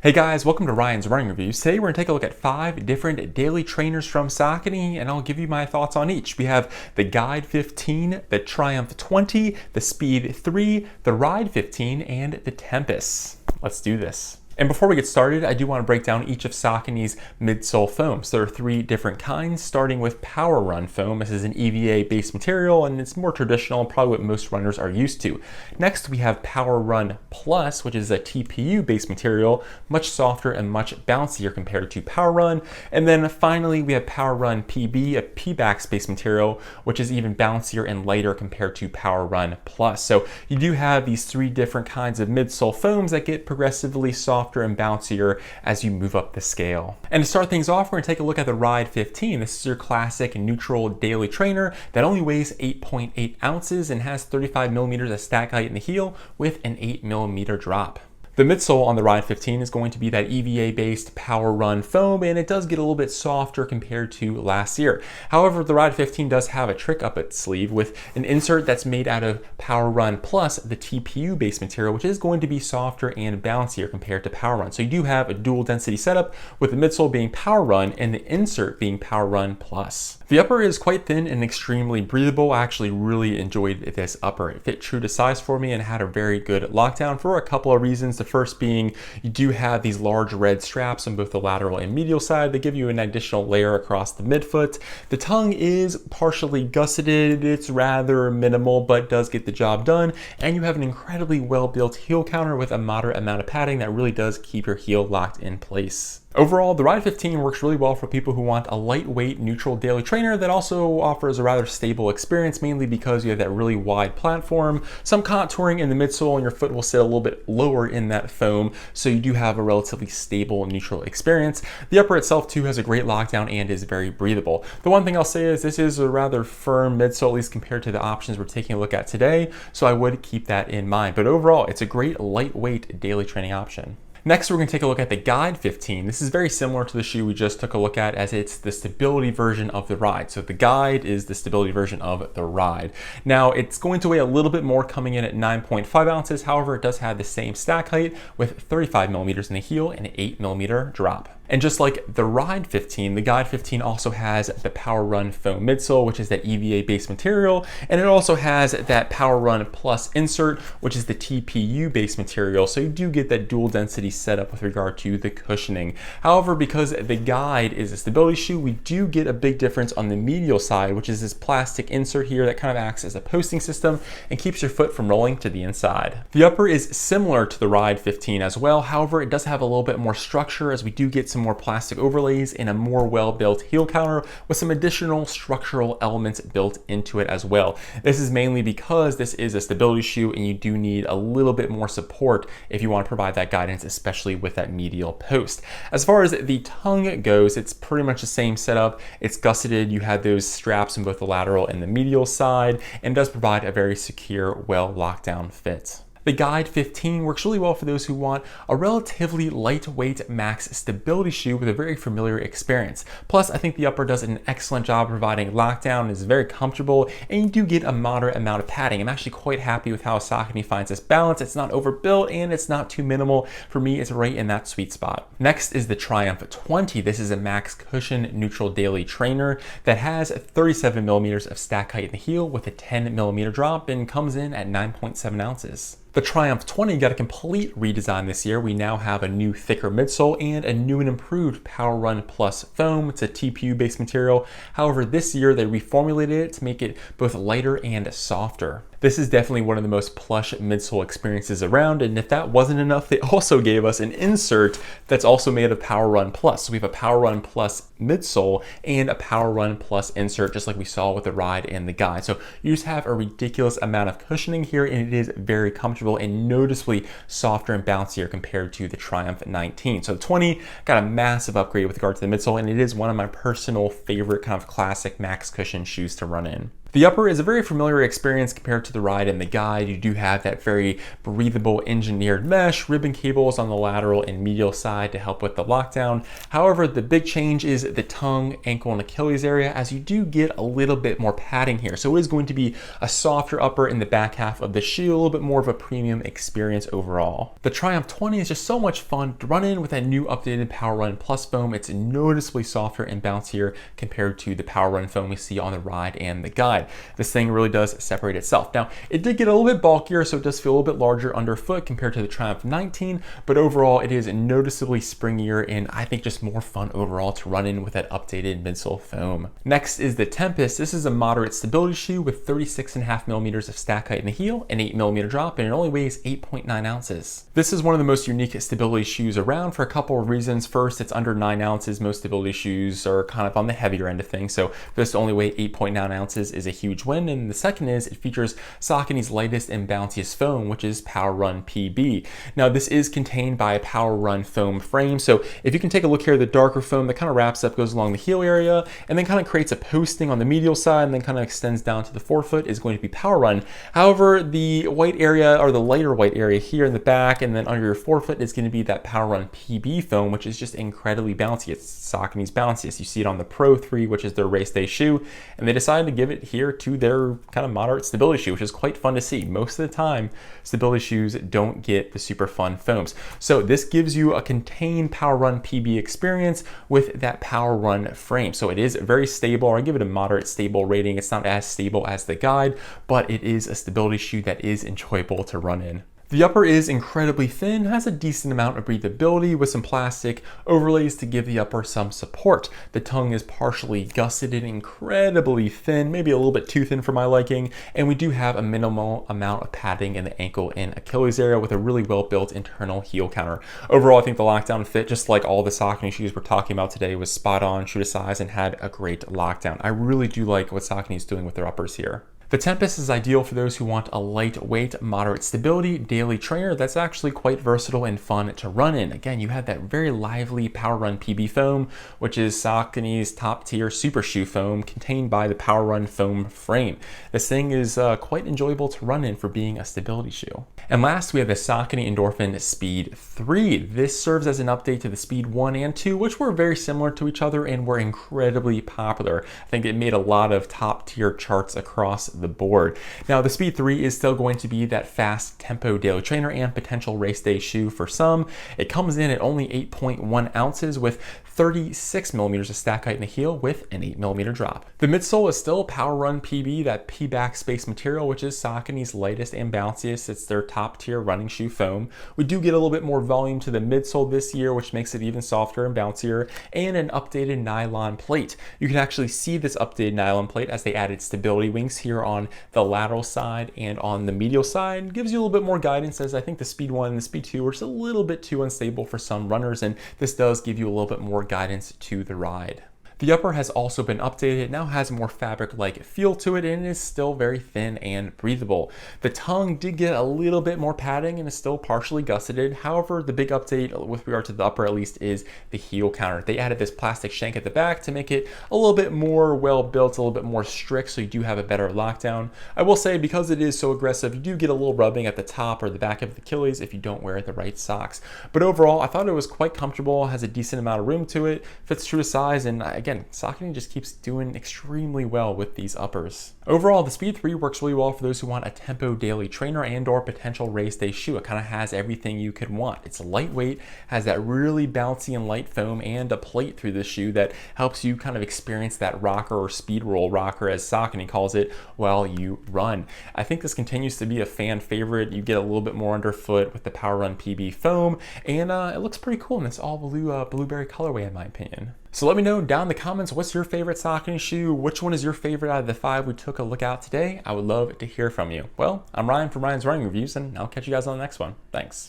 Hey guys, welcome to Ryan's Running Reviews. Today we're going to take a look at 5 different daily trainers from Saucony, and I'll give you my thoughts on each. We have the Guide 15, the Triumph 20, the Speed 3, the Ride 15, and the Tempest. Let's do this. And before we get started, I do want to break down each of Saucony's midsole foams. There are 3 different kinds, starting with Power Run foam. This is an EVA-based material, and it's more traditional, probably what most runners are used to. Next, we have Power Run Plus, which is a TPU-based material, much softer and much bouncier compared to Power Run. And then finally, we have Power Run PB, a P-Bax-based material, which is even bouncier and lighter compared to Power Run Plus. So you do have these 3 different kinds of midsole foams that get progressively softer and bouncier as you move up the scale. And to start things off, we're going to take a look at the Ride 15. This is your classic neutral daily trainer that only weighs 8.8 ounces and has 35 millimeters of stack height in the heel with an 8 millimeter drop. The midsole on the Ride 15 is going to be that EVA-based Power Run foam, and it does get a little bit softer compared to last year. However, the Ride 15 does have a trick up its sleeve with an insert that's made out of Power Run Plus, the TPU-based material, which is going to be softer and bouncier compared to Power Run. So you do have a dual density setup with the midsole being Power Run and the insert being Power Run Plus. The upper is quite thin and extremely breathable. I actually really enjoyed this upper. It fit true to size for me and had a very good lockdown for a couple of reasons. The first being you do have these large red straps on both the lateral and medial side that give you an additional layer across the midfoot. The tongue is partially gusseted. It's rather minimal, but does get the job done. And you have an incredibly well-built heel counter with a moderate amount of padding that really does keep your heel locked in place. Overall, the Ride 15 works really well for people who want a lightweight, neutral daily trainer that also offers a rather stable experience, mainly because you have that really wide platform, some contouring in the midsole, and your foot will sit a little bit lower in that foam, so you do have a relatively stable, neutral experience. The upper itself, too, has a great lockdown and is very breathable. The one thing I'll say is this is a rather firm midsole, at least compared to the options we're taking a look at today, so I would keep that in mind. But overall, it's a great, lightweight daily training option. Next, we're going to take a look at the Guide 15. This is very similar to the shoe we just took a look at, as it's the stability version of the Ride. So the Guide is the stability version of the Ride. Now, it's going to weigh a little bit more, coming in at 9.5 ounces. However, it does have the same stack height with 35 millimeters in the heel and an 8 millimeter drop. And just like the Ride 15, the Guide 15 also has the Power Run foam midsole, which is that EVA-based material, and it also has that Power Run Plus insert, which is the TPU-based material, so you do get that dual density setup with regard to the cushioning. However, because the Guide is a stability shoe, we do get a big difference on the medial side, which is this plastic insert here that kind of acts as a posting system and keeps your foot from rolling to the inside. The upper is similar to the Ride 15 as well, however, it does have a little bit more structure, as we do get some more plastic overlays and a more well-built heel counter with some additional structural elements built into it as well. This is mainly because this is a stability shoe and you do need a little bit more support if you want to provide that guidance, especially with that medial post. As far as the tongue goes, it's pretty much the same setup. It's gusseted. You have those straps on both the lateral and the medial side, and does provide a very secure, well locked down fit. The Guide 15 works really well for those who want a relatively lightweight max stability shoe with a very familiar experience. Plus, I think the upper does an excellent job providing lockdown, is very comfortable, and you do get a moderate amount of padding. I'm actually quite happy with how Saucony finds this balance. It's not overbuilt and it's not too minimal. For me, it's right in that sweet spot. Next is the Triumph 20. This is a max cushion neutral daily trainer that has 37 millimeters of stack height in the heel with a 10 millimeter drop and comes in at 9.7 ounces. The Triumph 20 got a complete redesign this year. We now have a new thicker midsole and a new and improved Power Run Plus foam. It's a TPU-based material. However, this year they reformulated it to make it both lighter and softer. This is definitely one of the most plush midsole experiences around, and if that wasn't enough, they also gave us an insert that's also made of Power Run Plus. So we have a Power Run Plus midsole and a Power Run Plus insert, just like we saw with the Ride and the Guide. So you just have a ridiculous amount of cushioning here, and it is very comfortable and noticeably softer and bouncier compared to the Triumph 19. So the 20 got a massive upgrade with regard to the midsole, and it is one of my personal favorite kind of classic max cushion shoes to run in. The upper is a very familiar experience compared to the ride and the guide. You do have that very breathable engineered mesh, ribbon cables on the lateral and medial side to help with the lockdown. However, the big change is the tongue, ankle, and Achilles area, as you do get a little bit more padding here. So it is going to be a softer upper in the back half of the shoe, a little bit more of a premium experience overall. The Triumph 20 is just so much fun to run in with that new updated Power Run Plus foam. It's noticeably softer and bouncier compared to the Power Run foam we see on the ride and the guide. This thing really does separate itself. Now, it did get a little bit bulkier, so it does feel a little bit larger underfoot compared to the Triumph 19, but overall it is noticeably springier and I think just more fun overall to run in with that updated midsole foam. Next is the Tempest. This is a moderate stability shoe with 36.5 millimeters of stack height in the heel, an 8 millimeter drop, and it only weighs 8.9 ounces. This is one of the most unique stability shoes around for a couple of reasons. First, it's under 9 ounces. Most stability shoes are kind of on the heavier end of things, so for this to only weigh 8.9 ounces is a huge win. And the second is it features Saucony's lightest and bounciest foam, which is Power Run PB. Now, this is contained by a Power Run foam frame, so if you can take a look here, the darker foam that kind of wraps up, goes along the heel area, and then kind of creates a posting on the medial side, and then kind of extends down to the forefoot is going to be Power Run. However, the white area, or the lighter white area here in the back and then under your forefoot, is going to be that Power Run PB foam, which is just incredibly bouncy. It's Saucony's bounciest. You see it on the Pro 3, which is their race day shoe, and they decided to give it here to their kind of moderate stability shoe, which is quite fun to see. Most of the time, stability shoes don't get the super fun foams. So this gives you a contained Power Run PB experience with that Power Run frame. So it is very stable. I give it a moderate stable rating. It's not as stable as the guide, but it is a stability shoe that is enjoyable to run in. The upper is incredibly thin, has a decent amount of breathability with some plastic overlays to give the upper some support. The tongue is partially gusseted, incredibly thin, maybe a little bit too thin for my liking, and we do have a minimal amount of padding in the ankle and Achilles area with a really well-built internal heel counter. Overall, I think the lockdown fit, just like all the Saucony shoes we're talking about today, was spot on, true to size, and had a great lockdown. I really do like what Saucony is doing with their uppers here. The Tempest is ideal for those who want a lightweight, moderate stability daily trainer that's actually quite versatile and fun to run in. Again, you have that very lively Power Run PB foam, which is Saucony's top tier super shoe foam contained by the Power Run foam frame. This thing is quite enjoyable to run in for being a stability shoe. And last, we have the Saucony Endorphin Speed 3. This serves as an update to the Speed 1 and 2, which were very similar to each other and were incredibly popular. I think it made a lot of top tier charts across the board. Now, the Speed 3 is still going to be that fast tempo daily trainer and potential race day shoe for some. It comes in at only 8.1 ounces with 36 millimeters of stack height in the heel with an 8 millimeter drop. The midsole is still Power Run PB, that P-back space material, which is Saucony's lightest and bounciest. It's their top tier running shoe foam. We do get a little bit more volume to the midsole this year, which makes it even softer and bouncier, and an updated nylon plate. You can actually see this updated nylon plate as they added stability wings here on the lateral side and on the medial side. It gives you a little bit more guidance, as I think the Speed 1 and the Speed 2 were just a little bit too unstable for some runners, and this does give you a little bit more guidance to the ride. The upper has also been updated. It now has a more fabric-like feel to it, and it is still very thin and breathable. The tongue did get a little bit more padding and is still partially gusseted. However, the big update with regard to the upper, at least, is the heel counter. They added this plastic shank at the back to make it a little bit more well-built, a little bit more strict, so you do have a better lockdown. I will say, because it is so aggressive, you do get a little rubbing at the top or the back of the Achilles if you don't wear the right socks. But overall, I thought it was quite comfortable, has a decent amount of room to it, fits true to size, and again, Saucony just keeps doing extremely well with these uppers. Overall, the Speed 3 works really well for those who want a tempo daily trainer and or potential race day shoe. It kind of has everything you could want. It's lightweight, has that really bouncy and light foam, and a plate through the shoe that helps you kind of experience that rocker or speed roll rocker, as Saucony calls it, while you run. I think this continues to be a fan favorite. You get a little bit more underfoot with the Power Run PB foam, and it looks pretty cool in this all blue blueberry colorway, in my opinion. So let me know down in the comments, what's your favorite Saucony shoe? Which one is your favorite out of the 5 we took a look at today? I would love to hear from you. Well, I'm Ryan from Ryan's Running Reviews, and I'll catch you guys on the next one. Thanks.